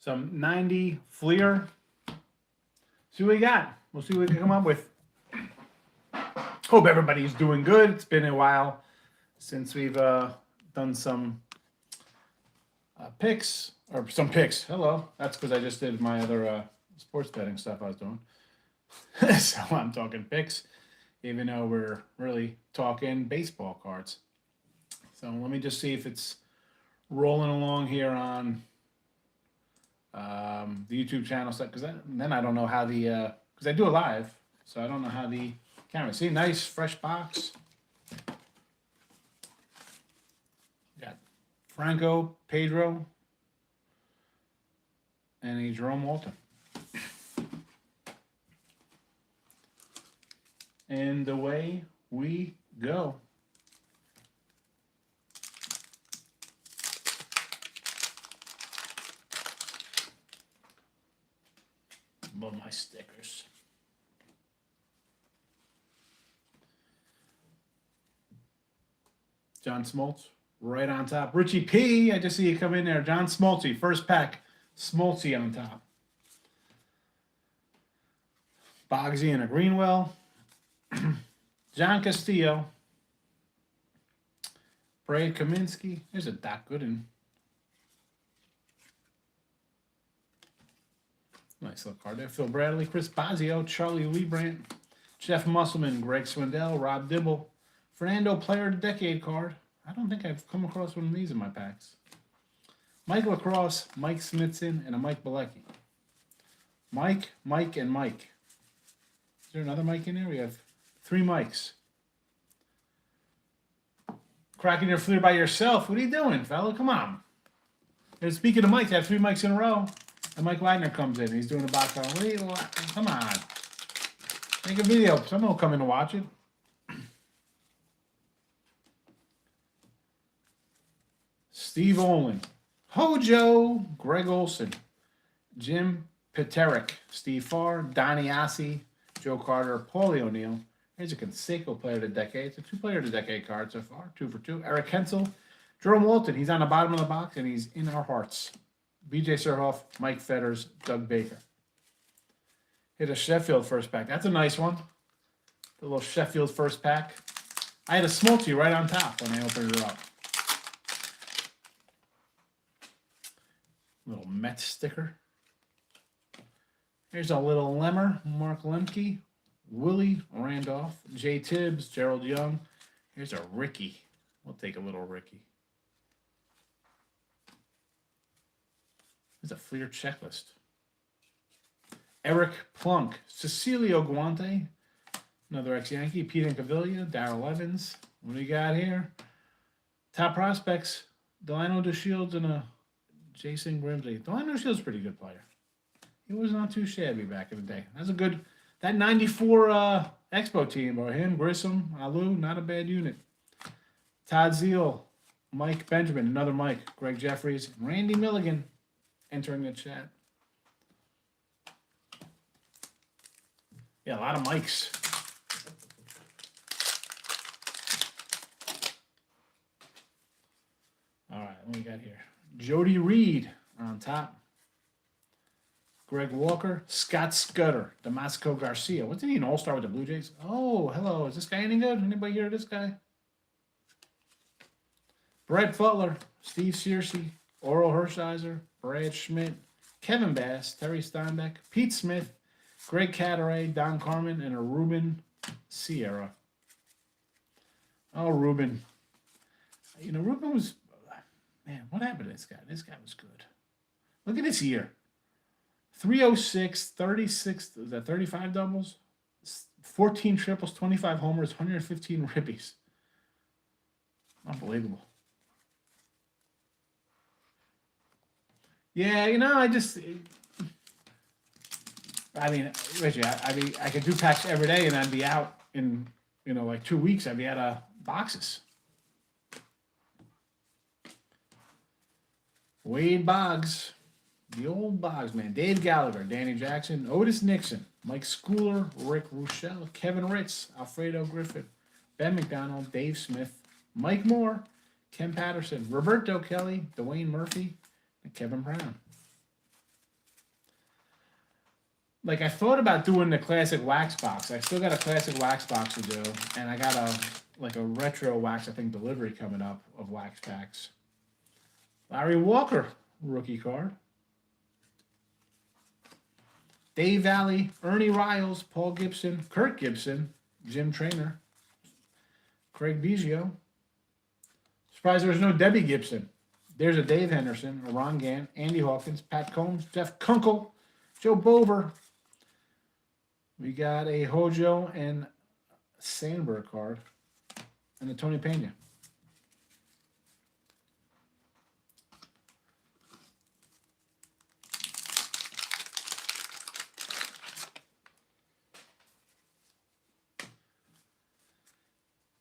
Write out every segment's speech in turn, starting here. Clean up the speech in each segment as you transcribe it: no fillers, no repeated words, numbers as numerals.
some 90 Fleer. See what we got. We'll see what we can come up with. Hope everybody's doing good. It's been a while since we've done some picks, or some picks. Hello. That's because I just did my other sports betting stuff I was doing. So I'm talking picks, even though we're really talking baseball cards. So let me just see if it's rolling along here on the YouTube channel stuff, because then I don't know how the because I do it live, so I don't know how the camera. See, nice fresh box. Got Franco, Pedro, and a Jerome Walton. And away we go. Love my stickers. John Smoltz right on top. Richie P, I just see you come in there. John Smoltzy, first pack. Smoltzy on top. Bogsy and a Greenwell. John Castillo. Brad Kaminsky. There's a Doc Gooden. Nice little card there. Phil Bradley, Chris Bosio, Charlie Leibrandt, Jeff Musselman, Greg Swindell, Rob Dibble, Fernando Player of the Decade card. I don't think I've come across one of these in my packs. Mike Lacrosse, Mike Smithson, and a Mike Bilecki. Mike, Mike, and Mike. Is there another Mike in there? We have 3 Mikes. Cracking your Fleer by yourself. What are you doing, fella? Come on. And speaking of Mike, I have 3 Mikes in a row. And Mike Wagner comes in. He's doing a box on. Come on. Make a video. Someone will come in and watch it. Steve Olin. Hojo. Greg Olson. Jim Peterick. Steve Farr. Donnie Ossie. Joe Carter. Paulie O'Neill. Here's a Conseco Player of the Decade. It's a 2 Player of the Decade card so far. 2 for 2. Eric Hensel. Jerome Walton. He's on the bottom of the box, and he's in our hearts. BJ Surhoff, Mike Fetters, Doug Baker. Hit a Sheffield first pack. That's a nice one. The little Sheffield first pack. I had a Smoltzy right on top when I opened it up. Little Mets sticker. Here's a little Lemmer, Mark Lemke, Willie Randolph, Jay Tibbs, Gerald Young. Here's a Ricky. We'll take a little Ricky. There's a Fleer checklist. Eric Plunk, Cecilio Guante, another ex-Yankee, Pete Incaviglia, Darrell Evans. What do you got here? Top prospects, Delano DeShields and a Jason Grimsley. Delano DeShields is a pretty good player. He was not too shabby back in the day. That's a good, that 94 Expo team, or him, Grissom, Alou, not a bad unit. Todd Zeal, Mike Benjamin, another Mike, Greg Jeffries, Randy Milligan. Entering the chat. Yeah, a lot of mics. All right, what we got here? Jody Reed on top. Greg Walker, Scott Scudder, Damasco Garcia. Wasn't he an all-star with the Blue Jays? Oh, hello. Is this guy any good? Anybody hear of this guy? Brett Butler, Steve Searcy, Oral Hershiser, Brad Schmidt, Kevin Bass, Terry Steinbeck, Pete Smith, Greg Cadaret, Don Carmen, and a Ruben Sierra. Oh, Ruben. You know, Ruben was, man, what happened to this guy? This guy was good. Look at this year. 306, 36, is that 35 doubles? 14 triples, 25 homers, 115 ribbies. Unbelievable. Yeah, you know, Richie, I could do packs every day and I'd be out in, you know, like 2 weeks. I'd be out of boxes. Wade Boggs. The old Boggs, man. Dave Gallagher, Danny Jackson, Otis Nixon, Mike Schooler, Rick Rochelle, Kevin Ritz, Alfredo Griffith, Ben McDonald, Dave Smith, Mike Moore, Ken Patterson, Roberto Kelly, Dwayne Murphy, and Kevin Brown. like I thought about doing the classic wax box. I still got a classic wax box to do, and I got a retro wax, I think, delivery coming up of wax packs. Larry Walker, rookie card. Dave Valley, Ernie Riles, Paul Gibson, Kurt Gibson, Jim Trainer, Craig Biggio. Surprised there was no Debbie Gibson. There's a Dave Henderson, a Ron Gant, Andy Hawkins, Pat Combs, Jeff Kunkel, Joe Bover. We got a Hojo and Sandberg card, and a Tony Pena.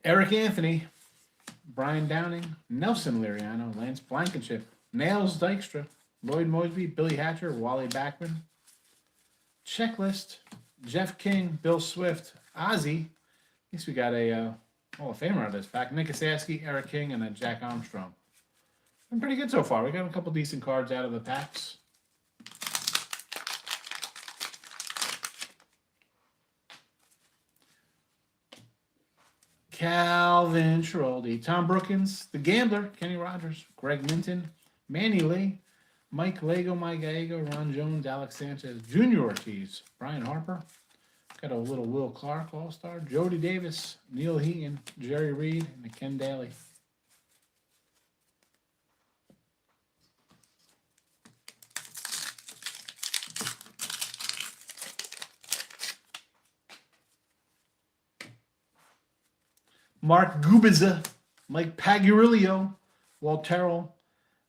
Eric Anthony, Brian Downing, Nelson Liriano, Lance Blankenship, Nails Dykstra, Lloyd Mosby, Billy Hatcher, Wally Backman. Checklist, Jeff King, Bill Swift, Ozzy. At least we got a Hall of Famer out of this pack. Nick Asaski, Eric King, and then Jack Armstrong. Been pretty good so far. We got a couple decent cards out of the packs. Calvin Schiraldi, Tom Brookins, The Gambler, Kenny Rogers, Greg Minton, Manny Lee, Mike Lego, Mike Gallego, Ron Jones, Alex Sanchez, Junior Ortiz, Brian Harper. Got a little Will Clark All-Star, Jody Davis, Neil Heaton, Jerry Reed, and Ken Daly. Mark Gubiza, Mike Pagurillo, Walt Terrell,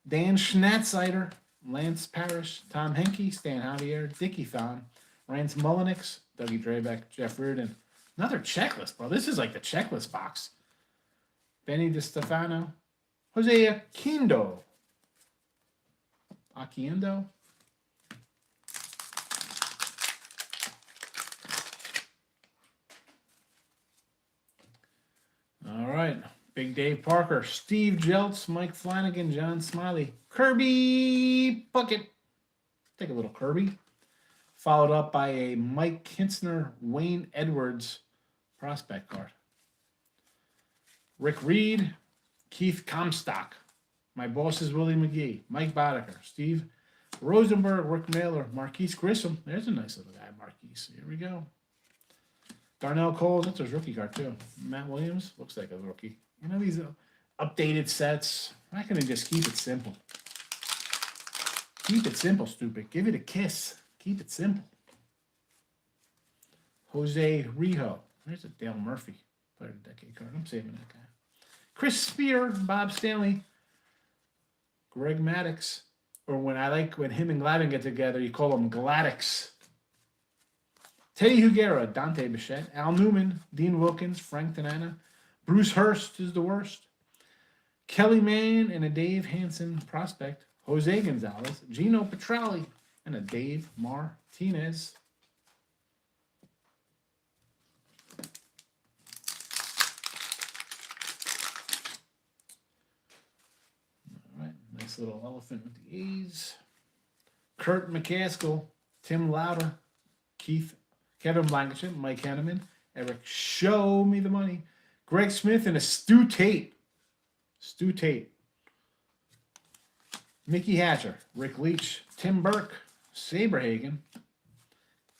Dan Schnatzsider, Lance Parrish, Tom Henke, Stan Javier, Dickie Thon, Rance Mullenix, Dougie Drabeck, Jeff Reardon. Another checklist, bro. This is like the checklist box. Benny DiStefano, Jose Aquindo. Aquindo. All right. Big Dave Parker, Steve Jeltz, Mike Flanagan, John Smiley, Kirby Puckett. Take a little Kirby. Followed up by a Mike Kintzner, Wayne Edwards prospect card. Rick Reed, Keith Comstock. My boss is Willie McGee, Mike Boddicker, Steve Rosenberg, Rick Mailer, Marquise Grissom. There's a nice little guy, Marquise. Here we go. Darnell Coles, that's his rookie card too. Matt Williams, looks like a rookie. You know, these updated sets. Why can't they just keep it simple? Keep it simple, stupid. Give it a kiss. Keep it simple. Jose Rijo. There's a Dale Murphy. Player of the Decade card. I'm saving that guy. Chris Spear, Bob Stanley, Greg Maddux. Or when him and Glavine get together, you call them Gladix. Teddy Higuera, Dante Bichette, Al Newman, Dean Wilkins, Frank Tanana, Bruce Hurst is the worst. Kelly Mann and a Dave Hansen prospect, Jose Gonzalez, Gino Petrali, and a Dave Martinez. All right, nice little elephant with the A's. Kurt McCaskill, Tim Lauder, Kevin Blankenship, Mike Henneman, Eric Show Me the Money, Greg Smith, and a Stu Tate. Stu Tate. Mickey Hatcher, Rick Leach, Tim Burke, Saberhagen,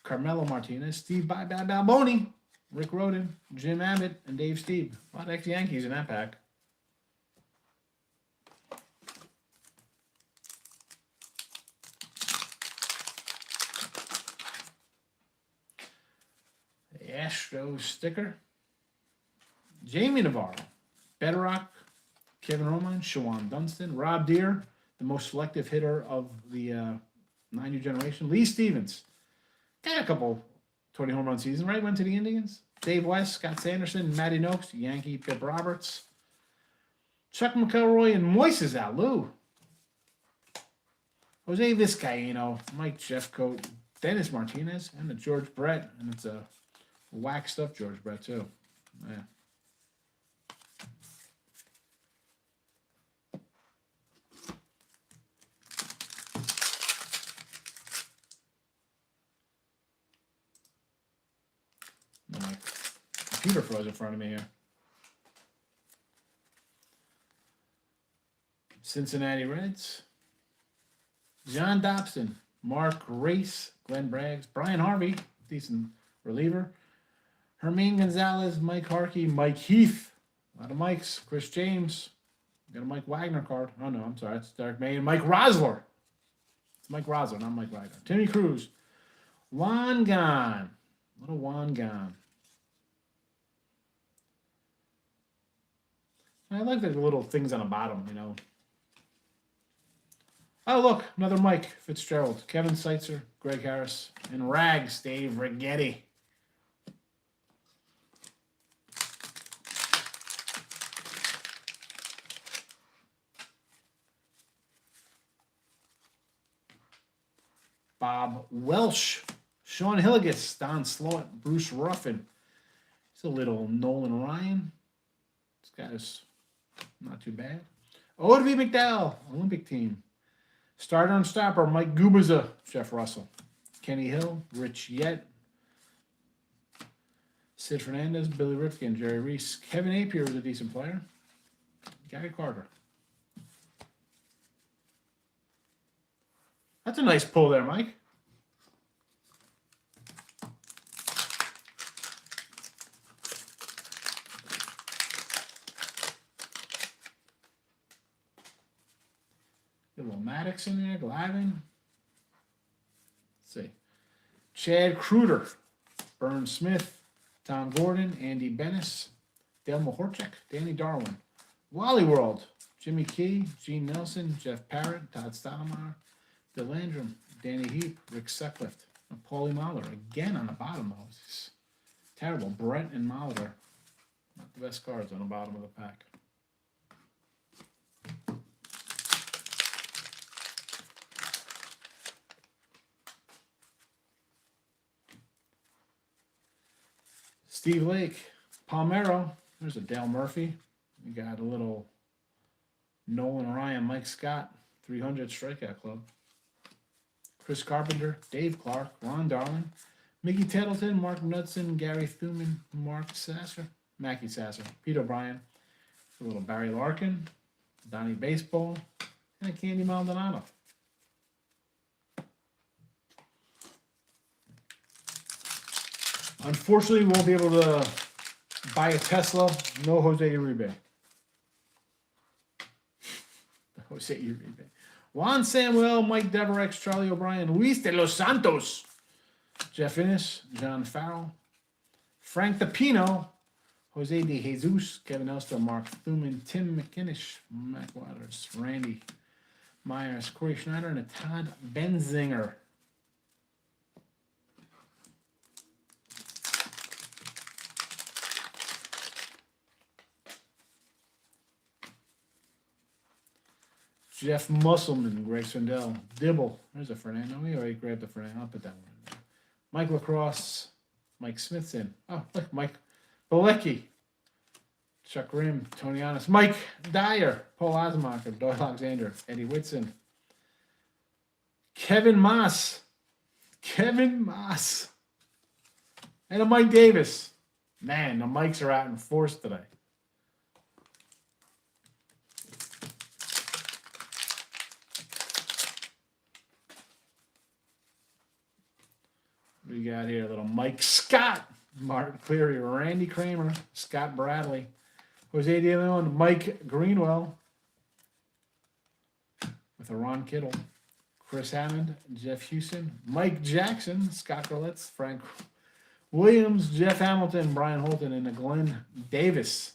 Carmelo Martinez, Steve Balboni, Rick Roden, Jim Abbott, and Dave Steve. A lot of ex-Yankees in that pack. The Astros sticker. Jamie Navarro, Bedrock, Kevin Roman, Shawan Dunston, Rob Deere, the most selective hitter of the 90 generation, Lee Stevens. Got a couple 20 home run season, right? Went to the Indians. Dave West, Scott Sanderson, Matty Noakes, Yankee, Pip Roberts, Chuck McElroy, and Moises Alou. Jose Vizcaíno, Mike Jeffcoat, Dennis Martinez, and the George Brett. And it's a waxed up George Brett, too. Yeah. computer froze in front of me here. Cincinnati Reds. John Dobson, Mark Race, Glenn Braggs, Brian Harvey, decent reliever. Hermine Gonzalez, Mike Harkey, Mike Heath, a lot of Mikes. Chris James, got a Mike Wagner card. Oh no, I'm sorry, it's Derek May and Mike Rosler. It's Mike Rosler, not Mike Wagner. Timmy Cruz, Juan Gan, little Juan Gan. I like the little things on the bottom, you know. Oh, look, another Mike Fitzgerald, Kevin Seitzer, Greg Harris, and Rags, Dave Righetti. Bob Welsh, Sean Hilligus, Don Slaught, Bruce Ruffin. It's a little Nolan Ryan. This guy's not too bad. Odie McDowell, Olympic team. Starter and stopper, Mike Gubaza, Jeff Russell. Kenny Hill, Rich Yett. Sid Fernandez, Billy Rifkin, Jerry Reese. Kevin Napier was a decent player. Gary Carter. That's a nice pull there, Mike. A little Maddox in there, Glavine. Let's see. Chad Kruger, Burns Smith, Tom Gordon, Andy Bennis, Dale Mahorchik, Danny Darwin. Wally World, Jimmy Key, Gene Nelson, Jeff Parrott, Todd Stottlemyre, Bill Landrum, Danny Heap, Rick Sutcliffe, and Paulie Mahler. Again on the bottom of those. Terrible. Brett and Mahler. Not the best cards on the bottom of the pack. Steve Lake, Palmero. There's a Dale Murphy. We got a little Nolan Ryan, Mike Scott, 300 strikeout club. Chris Carpenter, Dave Clark, Ron Darling, Mickey Tettleton, Mark Knudsen, Gary Thuman, Mackie Sasser, Pete O'Brien, a little Barry Larkin, Donnie Baseball, and a Candy Maldonado. Unfortunately, we won't be able to buy a Tesla. No Jose Uribe. Jose Uribe. Juan Samuel, Mike Deverex, Charlie O'Brien, Luis de los Santos, Jeff Innes, John Farrell, Frank DePino, Jose De Jesus, Kevin Elster, Mark Thuman, Tim McInnish, Mac Waters, Randy Myers, Corey Schneider, and a Todd Benzinger. Jeff Musselman, Greg Swindell, Dibble. There's a Fernando. We already grabbed the Fernando. I'll put that one in there. Mike Lacrosse, Mike Smith's in. Oh, look, Mike Balecki, Chuck Grimm, Tony Honest, Mike Dyer, Paul Osmacher, Doyle Alexander, Eddie Whitson, Kevin Moss, and a Mike Davis. Man, the Mikes are out in force today. We got here a little Mike Scott, Martin Cleary, Randy Kramer, Scott Bradley, Jose De Leon, Mike Greenwell, with a Ron Kittle, Chris Hammond, Jeff Houston, Mike Jackson, Scott Gurlitz, Frank Williams, Jeff Hamilton, Brian Holton, and a Glenn Davis.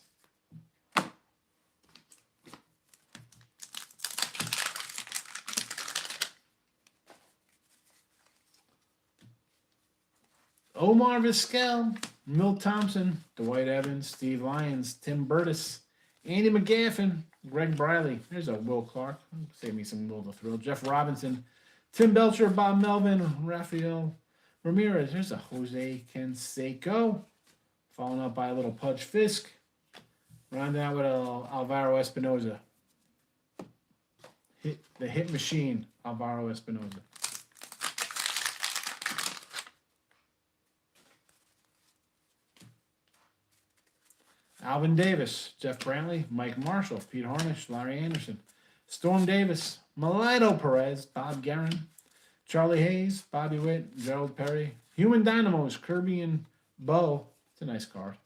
Omar Vizquel, Milt Thompson, Dwight Evans, Steve Lyons, Tim Burtis, Andy McGaffin, Greg Briley. There's a Will Clark. Save me some Will the Thrill. Jeff Robinson, Tim Belcher, Bob Melvin, Rafael Ramirez. There's a Jose Canseco. Followed up by a little Pudge Fisk. Rounding out with a Alvaro Espinoza. The hit machine, Alvaro Espinoza. Alvin Davis, Jeff Brantley, Mike Marshall, Pete Harnish, Larry Anderson, Storm Davis, Malito Perez, Bob Guerin, Charlie Hayes, Bobby Witt, Gerald Perry, Human Dynamos, Kirby and Bo. It's a nice card.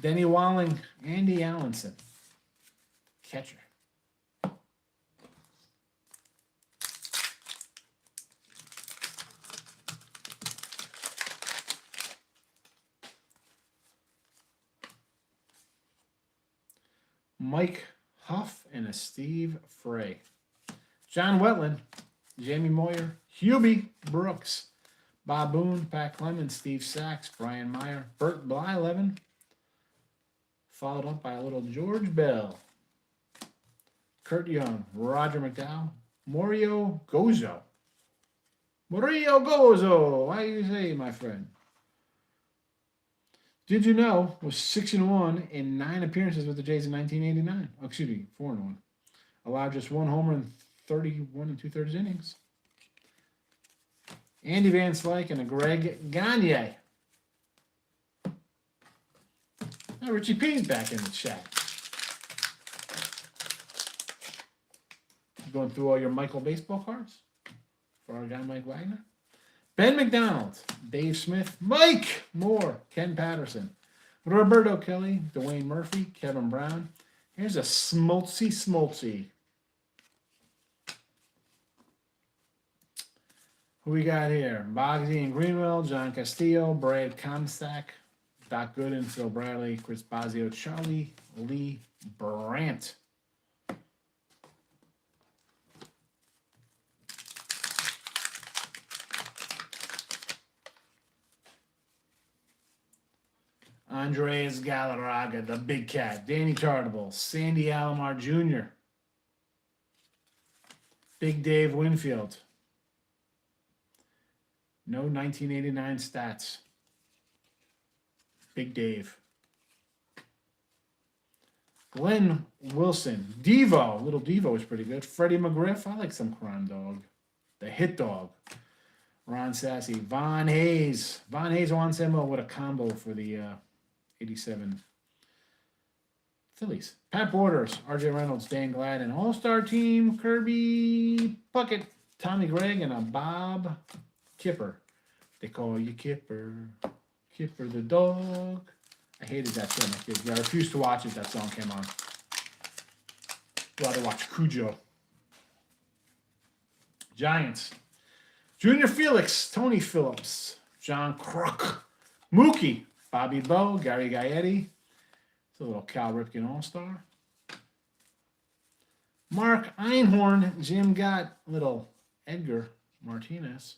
Denny Walling, Andy Allenson, catcher. Mike Huff and a Steve Frey. John Wetland, Jamie Moyer, Hubie Brooks, Bob Boone, Pat Clemens, Steve Sachs, Brian Meyer, Bert Blyleven, followed up by a little George Bell, Kurt Young, Roger McDowell, Mario Gozo. Mario Gozo, how you say, my friend? Did you know was 6-1 in 9 appearances with the Jays in 1989? Oh, excuse me, 4-1. Allowed just 1 homer in 31 2/3 innings. Andy Van Slyke and a Greg Gagne. Now Richie Payne's back in the chat. Going through all your Michael baseball cards for our guy Mike Wagner. Ben McDonald, Dave Smith, Mike Moore, Ken Patterson, Roberto Kelly, Dwayne Murphy, Kevin Brown. Here's a smoltzy. Who we got here? Bogsy and Greenwell, John Castillo, Brad Comstock, Doc Gooden, Phil Bradley, Chris Bosio, Charlie Lee Brandt. Andres Galarraga, the Big Cat, Danny Chartable, Sandy Alomar Jr., Big Dave Winfield. No 1989 stats. Big Dave. Glenn Wilson, Devo, little Devo is pretty good. Freddie McGriff, I like some Crime Dog. The Hit Dog. Ron Sassy, Von Hayes, Juan Samuel with a combo for the 87 Phillies. Pat Borders, RJ Reynolds, Dan Gladden, All-Star Team, Kirby Puckett, Tommy Gregg, and a Bob Kipper. They call you Kipper. Kipper the dog. I hated that show, my kids. I refused to watch it. That song came on. Rather watch Cujo. Giants. Junior Felix, Tony Phillips, John Kruk, Mookie, Bobby Bowe, Gary Gaetti. It's a little Cal Ripken All-Star. Mark Einhorn, Jim Gott, little Edgar Martinez.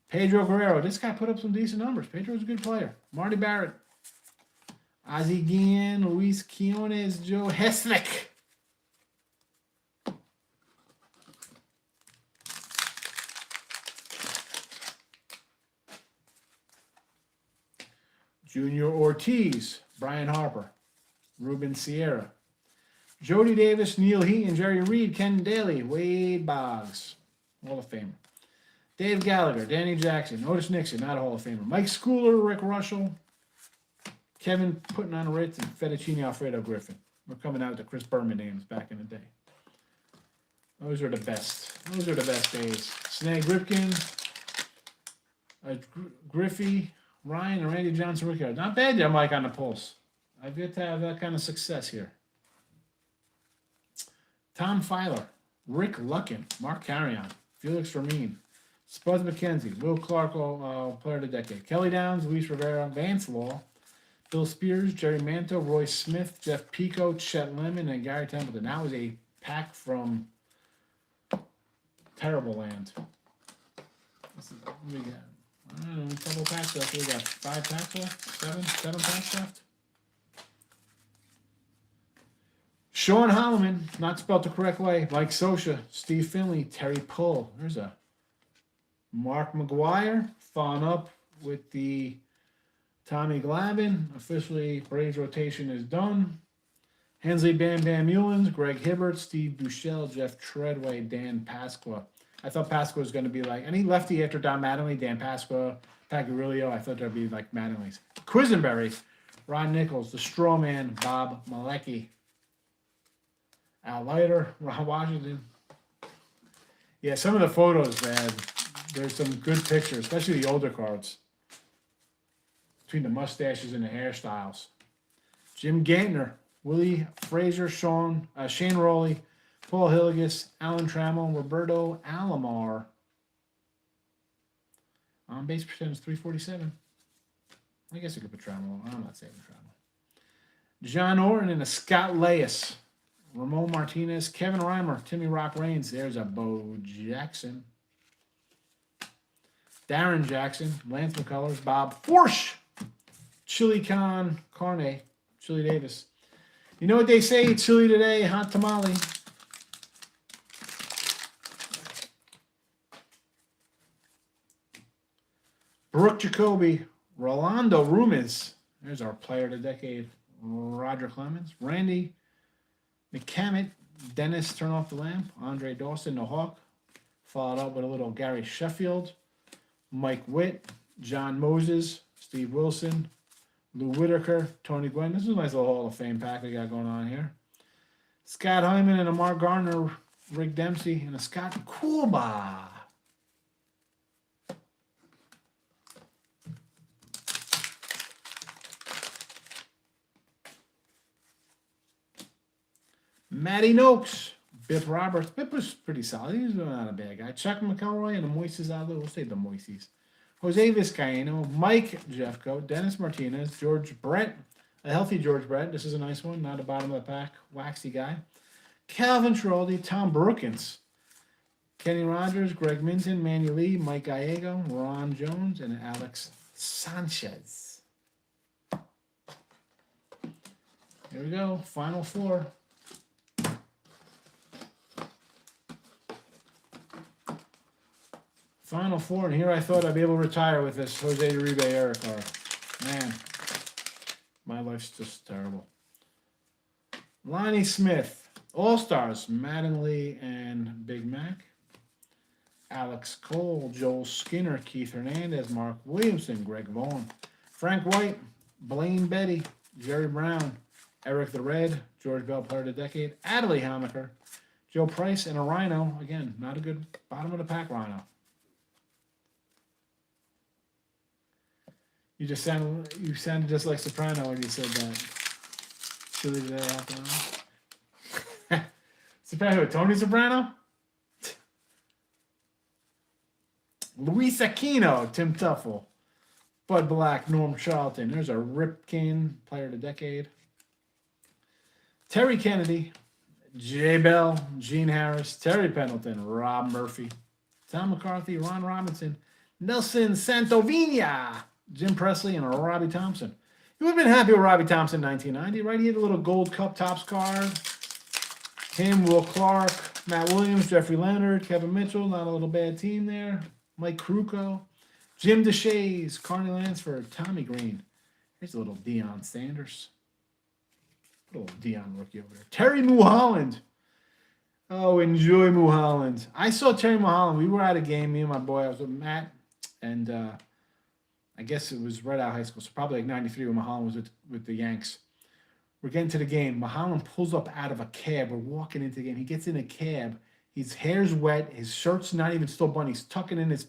Pedro Guerrero. This guy put up some decent numbers. Pedro's a good player. Marty Barrett. Ozzie Guillen, Luis Quinones, Joe Hesnick. Junior Ortiz, Brian Harper, Ruben Sierra, Jody Davis, Neil Heaton, Jerry Reed, Ken Daly, Wade Boggs, Hall of Famer. Dave Gallagher, Danny Jackson, Otis Nixon, not a Hall of Famer. Mike Schooler, Rick Russell, Kevin putting on Ritz, and Fettuccine Alfredo Griffin. We're coming out with the Chris Berman names back in the day. Those are the best. Those are the best days. Snag Ripken, Griffey, Ryan, and Randy Johnson rookie. Not bad there, Mike, on the pulse. I've yet to have that kind of success here. Tom Filer, Rick Luckin, Mark Carrion, Felix Fermin, Spud McKenzie, Will Clark, Player of the Decade, Kelly Downs, Luis Rivera, Vance Law, Bill Spears, Jerry Manto, Roy Smith, Jeff Pico, Chet Lemon, and Gary Templeton. That was a pack from Terrible Land. What we got? I don't know, a couple packs left. We got 5 packs left? 7 packs left? Sean Holloman, not spelled the correct way. Mike Scioscia, Steve Finley, Terry Pull. There's a Mark McGuire, following up with the Tommy Glavine. Officially, Braves rotation is done. Hensley Bam Bam Mullins, Greg Hibbert, Steve Buechele, Jeff Treadway, Dan Pasqua. I thought Pasqua was going to be like any lefty after Don Mattingly, Dan Pasqua, Pagarilio. I thought there'd be like Mattingly's. Quisenberry, Ron Nichols, the straw man, Bob Malecki, Al Leiter, Ron Washington. Yeah, some of the photos, man, there's some good pictures, especially the older cards. Between the mustaches and the hairstyles. Jim Gantner, Willie Frazier, Shane Rowley, Paul Hilligus, Alan Trammell, Roberto Alomar. On base percentage 347. I guess I could put Trammell. I'm not saving Trammell. John Orton and a Scott Leyes. Ramon Martinez, Kevin Reimer, Timmy Rock Reigns. There's a Bo Jackson. Darren Jackson, Lance McCullers, Bob Forsch, Chili Con Carne, Chili Davis. You know what they say? Chili today, hot tamale. Brooke Jacoby, Rolando Ruiz. There's our player of the decade. Roger Clemens, Randy McCammett, Dennis Turn Off the Lamp, Andre Dawson, the Hawk. Followed up with a little Gary Sheffield, Mike Witt, John Moses, Steve Wilson, Lou Whitaker, Tony Gwynn. This is a nice little Hall of Fame pack we got going on here. Scott Hyman and a Mark Gardner, Rick Dempsey, and a Scott Coolba. Matty Noakes, Bip Roberts. Bip was pretty solid. He was not a bad guy. Chuck McElroy and the Moises out there. We'll say the Moises. Jose Vizcaíno, Mike Jeffco, Dennis Martinez, George Brett, a healthy George Brett. This is a nice one, not a bottom of the pack, waxy guy. Calvin Schiraldi, Tom Brookins, Kenny Rogers, Greg Minton, Manny Lee, Mike Gallego, Ron Jones, and Alex Sanchez. Here we go, final four. Final four, and here I thought I'd be able to retire with this Jose Uribe Eric card. Man, my life's just terrible. Lonnie Smith, All-Stars, Mattingly and Big Mac. Alex Cole, Joel Skinner, Keith Hernandez, Mark Williamson, Greg Vaughn. Frank White, Blaine Betty, Jerry Brown, Eric the Red, George Bell, Player of the Decade, Adley Hammaker, Joe Price, and a Rhino. Again, not a good bottom of the pack Rhino. You sounded just like Soprano when you said that. Chili today, Soprano, Tony Soprano? Luis Aquino, Tim Tuffle. Bud Black, Norm Charlton. There's a Ripken, Player of the Decade. Terry Kennedy, Jay Bell, Gene Harris, Terry Pendleton, Rob Murphy, Tom McCarthy, Ron Robinson, Nelson Santovina, Jim Presley, and Robbie Thompson. You would have been happy with Robbie Thompson in 1990, right? He had a little Gold Cup Topps card. Him, Will Clark, Matt Williams, Jeffrey Leonard, Kevin Mitchell, not a little bad team there. Mike Krukow, Jim DeShays, Carney Lansford, Tommy Green. Here's a little Deion Sanders. Put a little Deion rookie over there. Terry Mulholland. Oh, enjoy Mulholland. I saw Terry Mulholland. We were at a game, me and my boy. I was with Matt, and I guess it was right out of high school, so probably like 93 when Mulholland was with the Yanks. We're getting to the game. Mulholland pulls up out of a cab. We're walking into the game. He gets in a cab. His hair's wet. His shirt's not even still buttoned. He's tucking in his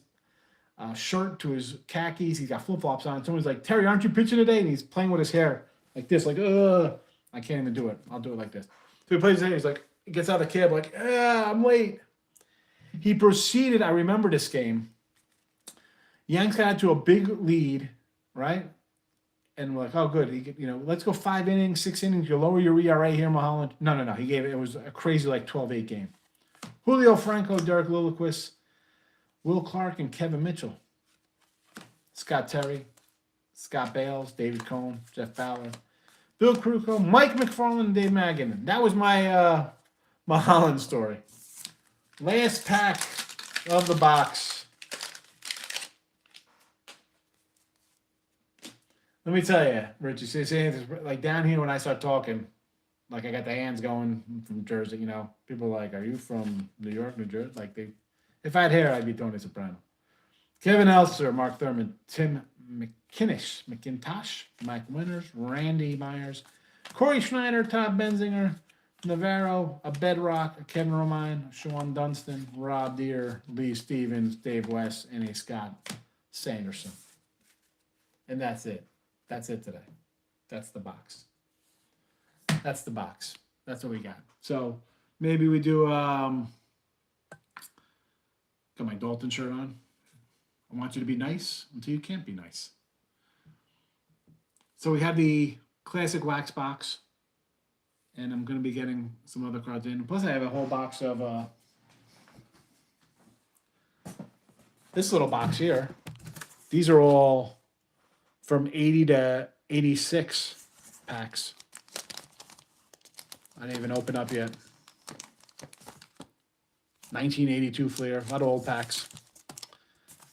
shirt to his khakis. He's got flip-flops on. Someone's like, Terry, aren't you pitching today? And he's playing with his hair like this, like, I can't even do it. I'll do it like this. So he plays his hair. He's like, he gets out of the cab like, I'm late. He proceeded, I remember this game. Yanks got to a big lead, right? And we're like, oh, good. Let's go 5 innings, 6 innings. You lower your ERA here, Mulholland. No. He gave it was a crazy, like, 12-8 game. Julio Franco, Derek Lilliquist, Will Clark, and Kevin Mitchell. Scott Terry, Scott Bales, David Cohn, Jeff Bauer, Bill Krukow, Mike McFarland, and Dave Maganin. That was my Mulholland story. Last pack of the box. Let me tell you, Richie, see, like down here when I start talking, like I got the hands going from Jersey, people are like, are you from New York, New Jersey? Like If I had hair, I'd be Tony Soprano. Kevin Elster, Mark Thurman, Tim McIntosh, Mike Winters, Randy Myers, Corey Schneider, Todd Benzinger, Navarro, a Bedrock, a Kevin Romine, Sean Dunstan, Rob Deere, Lee Stevens, Dave West, and a Scott Sanderson. And that's it. That's it today. That's the box. That's the box. That's what we got. So maybe we do got my Dalton shirt on. I want you to be nice until you can't be nice. So we have the classic wax box. And I'm going to be getting some other cards in. Plus I have a whole box of this little box here. These are all from 80 to 86 packs. I didn't even open up yet. 1982 Fleer, a lot of old packs.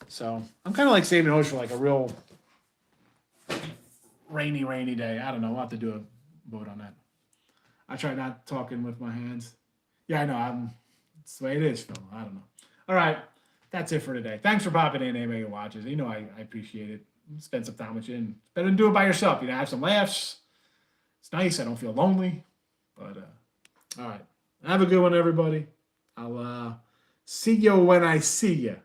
So I'm kind of like saving those for like a real rainy day. I don't know. We'll have to do a vote on that. I try not talking with my hands. Yeah, I know. It's the way it is, Phil. I don't know. All right. That's it for today. Thanks for popping in, anybody who watches. You know I appreciate it. Spend some time with you. And it's better than do it by yourself. You know, have some laughs. It's nice. I don't feel lonely. But, all right. Have a good one, everybody. I'll see you when I see you.